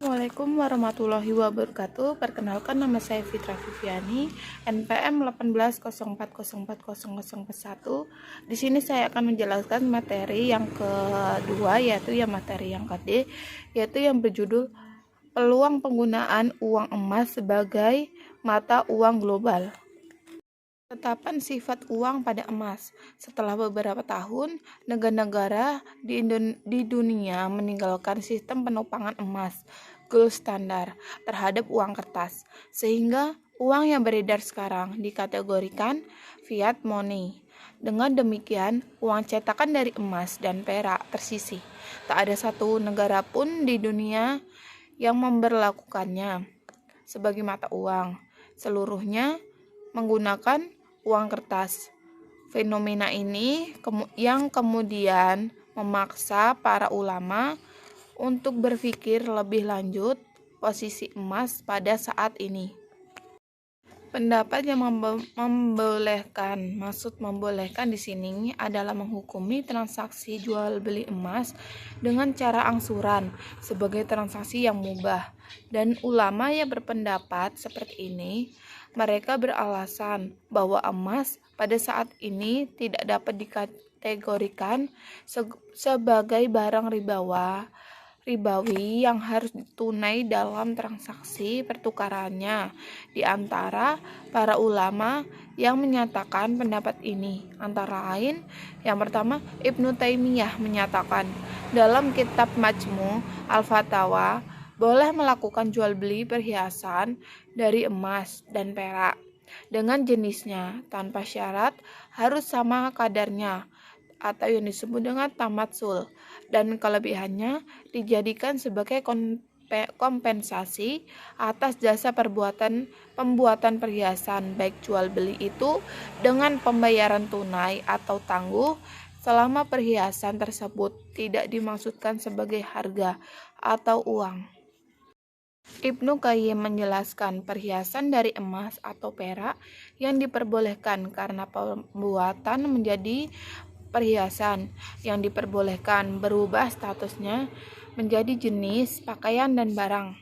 Assalamualaikum warahmatullahi wabarakatuh. Perkenalkan, nama saya Fitra Viviani, NPM 1804040041. Di sini saya akan menjelaskan materi yang kedua, yaitu materi yang KD, yaitu yang berjudul peluang penggunaan uang emas sebagai mata uang global. Ketetapan sifat uang pada emas. Setelah beberapa tahun, negara-negara di dunia meninggalkan sistem penupangan emas gold standar terhadap uang kertas, sehingga uang yang beredar sekarang dikategorikan fiat money. Dengan demikian, uang cetakan dari emas dan perak tersisih. Tak ada satu negara pun di dunia yang memberlakukannya sebagai mata uang. Seluruhnya menggunakan uang kertas. Fenomena ini yang kemudian memaksa para ulama untuk berpikir lebih lanjut posisi emas pada saat ini. Pendapat yang membolehkan di sini adalah menghukumi transaksi jual beli emas dengan cara angsuran sebagai transaksi yang mubah. Dan ulama yang berpendapat seperti ini, mereka beralasan bahwa emas pada saat ini tidak dapat dikategorikan sebagai barang ribawi yang harus ditunai dalam transaksi pertukarannya. Di antara para ulama yang menyatakan pendapat ini, antara lain, yang pertama, Ibnu Taimiyah menyatakan dalam kitab Majmu' Al-Fatawa, boleh melakukan jual beli perhiasan dari emas dan perak dengan jenisnya tanpa syarat harus sama kadarnya, atau yang disebut dengan tamatsul, dan kelebihannya dijadikan sebagai kompensasi atas jasa pembuatan perhiasan, baik jual beli itu dengan pembayaran tunai atau tangguh, selama perhiasan tersebut tidak dimaksudkan sebagai harga atau uang. Ibnu Qayyim menjelaskan perhiasan dari emas atau perak yang diperbolehkan karena pembuatan menjadi perhiasan yang diperbolehkan berubah statusnya menjadi jenis pakaian dan barang,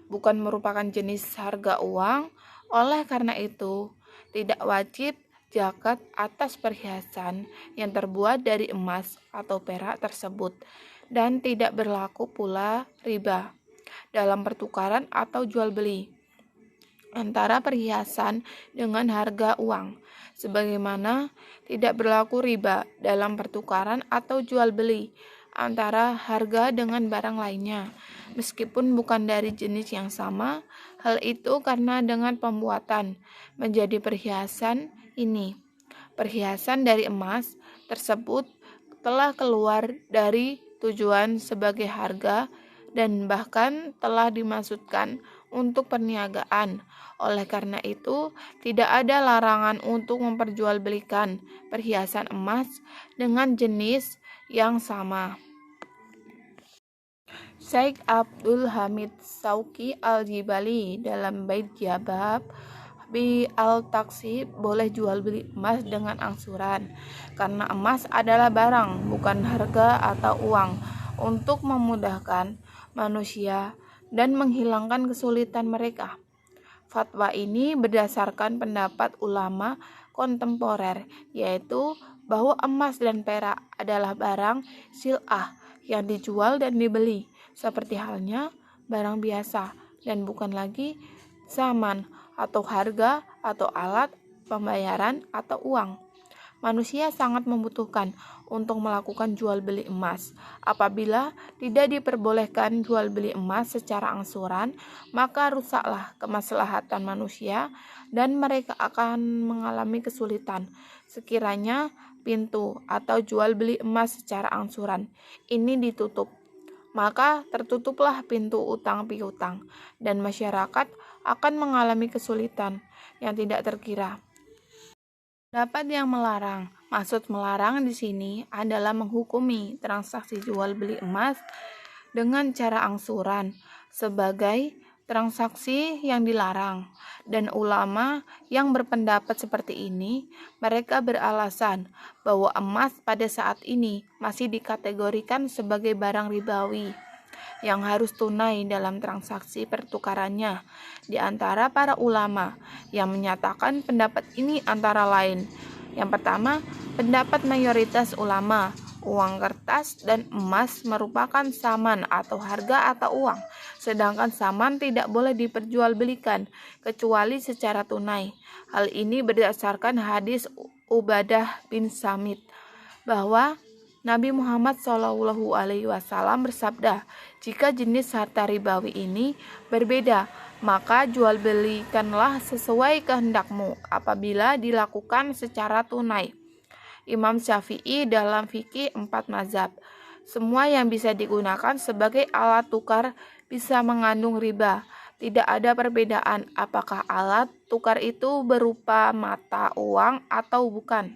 bukan merupakan jenis harga uang. Oleh karena itu, tidak wajib zakat atas perhiasan yang terbuat dari emas atau perak tersebut, dan tidak berlaku pula riba dalam pertukaran atau jual beli antara perhiasan dengan harga uang, sebagaimana tidak berlaku riba dalam pertukaran atau jual beli antara harga dengan barang lainnya, meskipun bukan dari jenis yang sama. Hal itu karena dengan pembuatan menjadi perhiasan ini, perhiasan dari emas tersebut telah keluar dari tujuan sebagai harga dan bahkan telah dimaksudkan untuk perniagaan. Oleh karena itu, tidak ada larangan untuk memperjualbelikan perhiasan emas dengan jenis yang sama. Syekh Abdul Hamid Sauki Al-Jibali dalam Bait Jabab bi al-Taksi boleh jual beli emas dengan angsuran karena emas adalah barang, bukan harga atau uang, untuk memudahkan manusia dan menghilangkan kesulitan mereka. Fatwa ini berdasarkan pendapat ulama kontemporer, yaitu bahwa emas dan perak adalah barang sil'ah yang dijual dan dibeli, seperti halnya barang biasa, dan bukan lagi zaman atau harga atau alat pembayaran atau uang. Manusia sangat membutuhkan untuk melakukan jual beli emas. Apabila tidak diperbolehkan jual beli emas secara angsuran, maka rusaklah kemaslahatan manusia dan mereka akan mengalami kesulitan sekiranya pintu atau jual beli emas secara angsuran ini ditutup. Maka tertutuplah pintu utang piutang dan masyarakat akan mengalami kesulitan yang tidak terkira. Pendapat yang melarang. Maksud melarang di sini adalah menghukumi transaksi jual beli emas dengan cara angsuran sebagai transaksi yang dilarang. Dan ulama yang berpendapat seperti ini, mereka beralasan bahwa emas pada saat ini masih dikategorikan sebagai barang ribawi yang harus tunai dalam transaksi pertukarannya. Di antara para ulama yang menyatakan pendapat ini antara lain, yang pertama, pendapat mayoritas ulama, uang kertas dan emas merupakan saman atau harga atau uang, sedangkan saman tidak boleh diperjualbelikan kecuali secara tunai. Hal ini berdasarkan hadis Ubadah bin Samit bahwa Nabi Muhammad SAW bersabda, jika jenis harta ribawi ini berbeda, maka jual belikanlah sesuai kehendakmu apabila dilakukan secara tunai. Imam Syafi'i dalam fikih 4 mazhab. Semua yang bisa digunakan sebagai alat tukar bisa mengandung riba. Tidak ada perbedaan apakah alat tukar itu berupa mata uang atau bukan.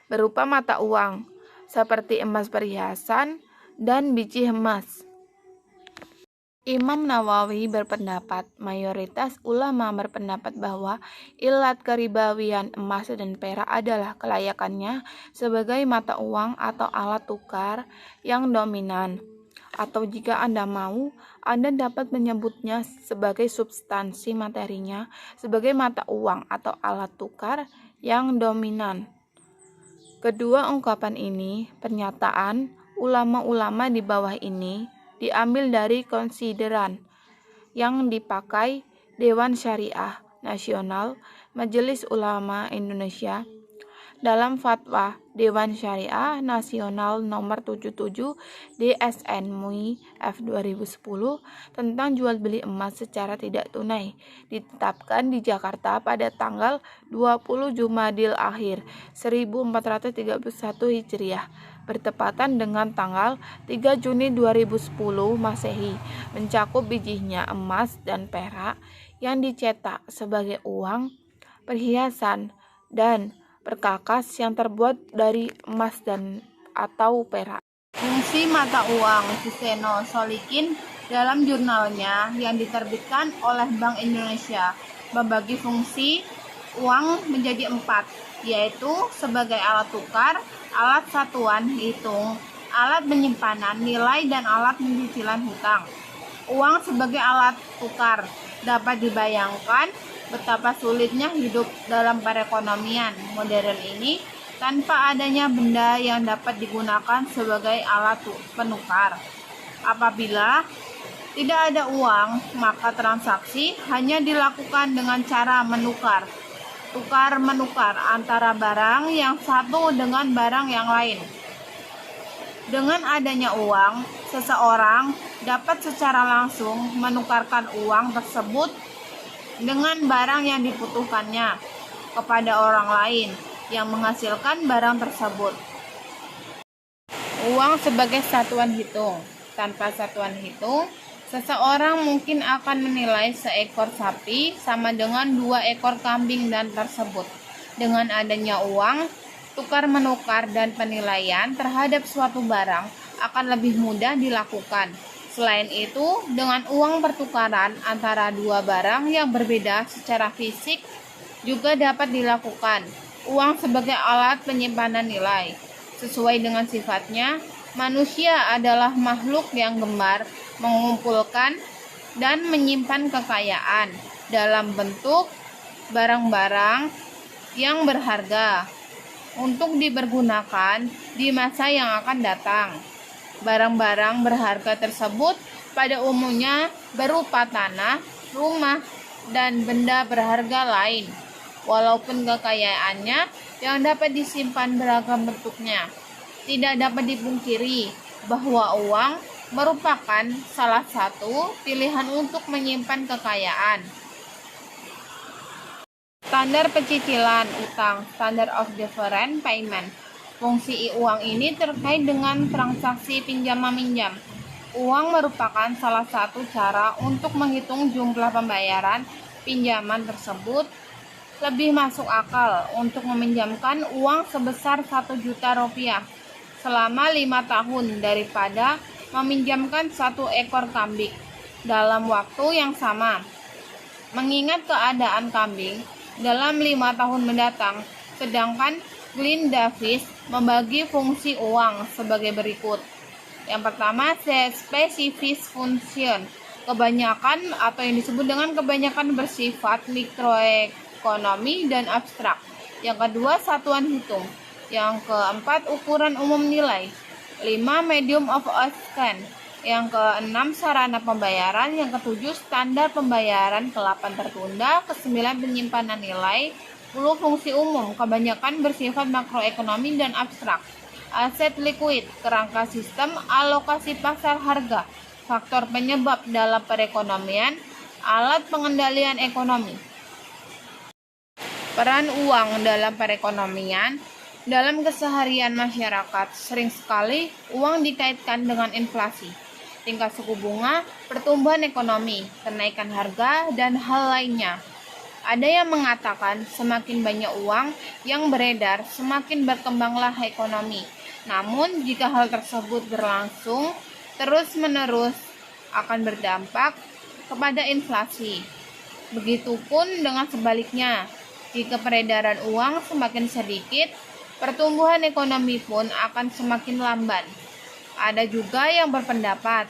Berupa mata uang, seperti emas perhiasan dan biji emas. Imam Nawawi berpendapat, mayoritas ulama berpendapat bahwa ilat keribawian emas dan perak adalah kelayakannya sebagai mata uang atau alat tukar yang dominan. Atau jika Anda mau, Anda dapat menyebutnya sebagai substansi materinya sebagai mata uang atau alat tukar yang dominan. Kedua ungkapan ini, pernyataan ulama-ulama di bawah ini, diambil dari konsideran yang dipakai Dewan Syariah Nasional Majelis Ulama Indonesia dalam Fatwa Dewan Syariah Nasional Nomor 77 DSN MUI F 2010 tentang jual beli emas secara tidak tunai, ditetapkan di Jakarta pada tanggal 20 Jumadil Akhir 1431 Hijriah, bertepatan dengan tanggal 3 Juni 2010 Masehi, mencakup bijinya emas dan perak yang dicetak sebagai uang, perhiasan, dan perkakas yang terbuat dari emas dan atau perak. Fungsi mata uang Suseno Solikin dalam jurnalnya yang diterbitkan oleh Bank Indonesia membagi fungsi uang menjadi 4, yaitu sebagai alat tukar, alat satuan hitung, alat penyimpanan nilai, dan alat pencicilan hutang. Uang sebagai alat tukar dapat dibayangkan betapa sulitnya hidup dalam perekonomian modern ini tanpa adanya benda yang dapat digunakan sebagai alat penukar. Apabila tidak ada uang, maka transaksi hanya dilakukan dengan cara menukar, tukar-menukar antara barang yang satu dengan barang yang lain. Dengan adanya uang, seseorang dapat secara langsung menukarkan uang tersebut dengan barang yang dibutuhkannya kepada orang lain yang menghasilkan barang tersebut. Uang sebagai satuan hitung. Tanpa satuan hitung, seseorang mungkin akan menilai seekor sapi sama dengan 2 ekor kambing dan tersebut. Dengan adanya uang, tukar-menukar dan penilaian terhadap suatu barang akan lebih mudah dilakukan. Selain itu, dengan uang pertukaran antara 2 barang yang berbeda secara fisik juga dapat dilakukan. Uang sebagai alat penyimpanan nilai. Sesuai dengan sifatnya, manusia adalah makhluk yang gemar mengumpulkan dan menyimpan kekayaan dalam bentuk barang-barang yang berharga untuk dipergunakan di masa yang akan datang. Barang-barang berharga tersebut pada umumnya berupa tanah, rumah, dan benda berharga lain. Walaupun kekayaannya yang dapat disimpan beragam bentuknya, tidak dapat dipungkiri bahwa uang merupakan salah satu pilihan untuk menyimpan kekayaan. Standar pencicilan utang, standard of different payment. Fungsi uang ini terkait dengan transaksi pinjam-meminjam. Uang merupakan salah satu cara untuk menghitung jumlah pembayaran pinjaman tersebut. Lebih masuk akal untuk meminjamkan uang sebesar 1 juta rupiah selama 5 tahun daripada meminjamkan 1 ekor kambing dalam waktu yang sama. Mengingat keadaan kambing dalam 5 tahun mendatang, sedangkan Glenn Davis membagi fungsi uang sebagai berikut. Yang pertama, spesifis function. Kebanyakan atau yang disebut dengan kebanyakan bersifat mikroekonomi dan abstrak. Yang kedua, satuan hitung. Yang keempat, ukuran umum nilai. 5. Medium of exchange. Yang keenam, sarana pembayaran. Yang ketujuh, standar pembayaran. Ke-8, tertunda. Ke-9, penyimpanan nilai. 10. Fungsi umum. Kebanyakan bersifat makroekonomi dan abstrak. Aset likuid, kerangka sistem, alokasi pasar harga, faktor penyebab dalam perekonomian, alat pengendalian ekonomi. Peran uang dalam perekonomian. Dalam keseharian masyarakat, sering sekali uang dikaitkan dengan inflasi, tingkat suku bunga, pertumbuhan ekonomi, kenaikan harga, dan hal lainnya. Ada yang mengatakan semakin banyak uang yang beredar, semakin berkembanglah ekonomi. Namun, jika hal tersebut berlangsung terus-menerus akan berdampak kepada inflasi. Begitupun dengan sebaliknya, jika peredaran uang semakin sedikit, pertumbuhan ekonomi pun akan semakin lamban. Ada juga yang berpendapat,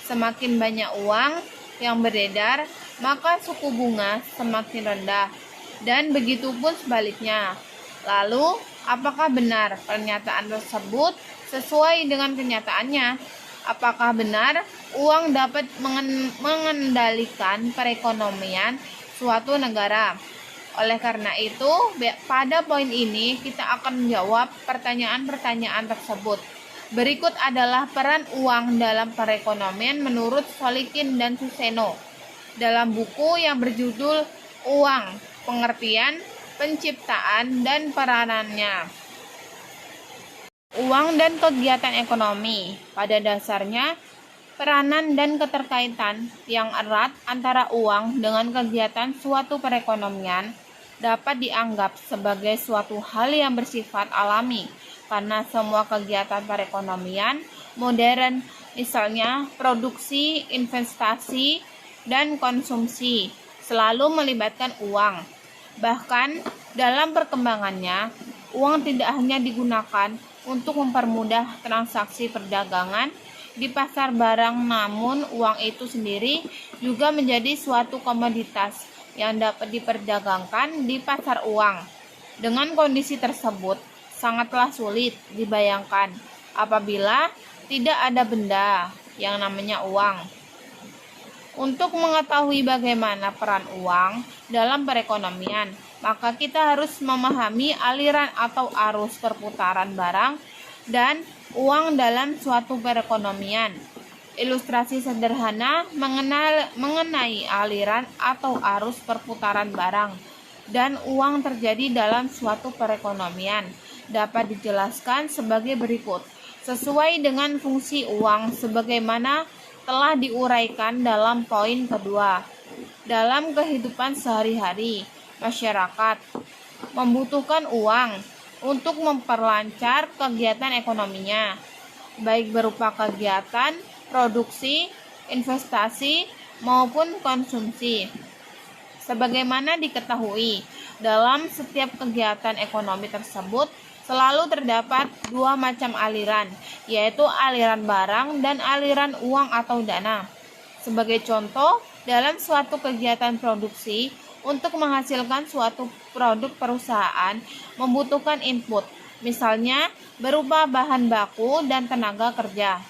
semakin banyak uang yang beredar, maka suku bunga semakin rendah, dan begitupun sebaliknya. Lalu, apakah benar pernyataan tersebut sesuai dengan kenyataannya? Apakah benar uang dapat mengendalikan perekonomian suatu negara? Oleh karena itu, pada poin ini kita akan menjawab pertanyaan-pertanyaan tersebut. Berikut adalah peran uang dalam perekonomian menurut Solikin dan Suseno dalam buku yang berjudul Uang, Pengertian, Penciptaan, dan Peranannya. Uang dan kegiatan ekonomi. Pada dasarnya, peranan dan keterkaitan yang erat antara uang dengan kegiatan suatu perekonomian dapat dianggap sebagai suatu hal yang bersifat alami, karena semua kegiatan perekonomian modern, misalnya produksi, investasi, dan konsumsi, selalu melibatkan uang. Bahkan dalam perkembangannya, uang tidak hanya digunakan untuk mempermudah transaksi perdagangan di pasar barang, namun uang itu sendiri juga menjadi suatu komoditas yang dapat diperdagangkan di pasar uang. Dengan kondisi tersebut, sangatlah sulit dibayangkan apabila tidak ada benda yang namanya uang. Untuk mengetahui bagaimana peran uang dalam perekonomian, maka kita harus memahami aliran atau arus perputaran barang dan uang dalam suatu perekonomian. Ilustrasi sederhana mengenai aliran atau arus perputaran barang dan uang terjadi dalam suatu perekonomian dapat dijelaskan sebagai berikut, sesuai dengan fungsi uang sebagaimana telah diuraikan dalam poin kedua. Dalam kehidupan sehari-hari, masyarakat membutuhkan uang untuk memperlancar kegiatan ekonominya, baik berupa kegiatan produksi, investasi, maupun konsumsi. Sebagaimana diketahui, dalam setiap kegiatan ekonomi tersebut selalu terdapat dua macam aliran, yaitu aliran barang dan aliran uang atau dana. Sebagai contoh, dalam suatu kegiatan produksi, untuk menghasilkan suatu produk perusahaan membutuhkan input, misalnya berupa bahan baku dan tenaga kerja.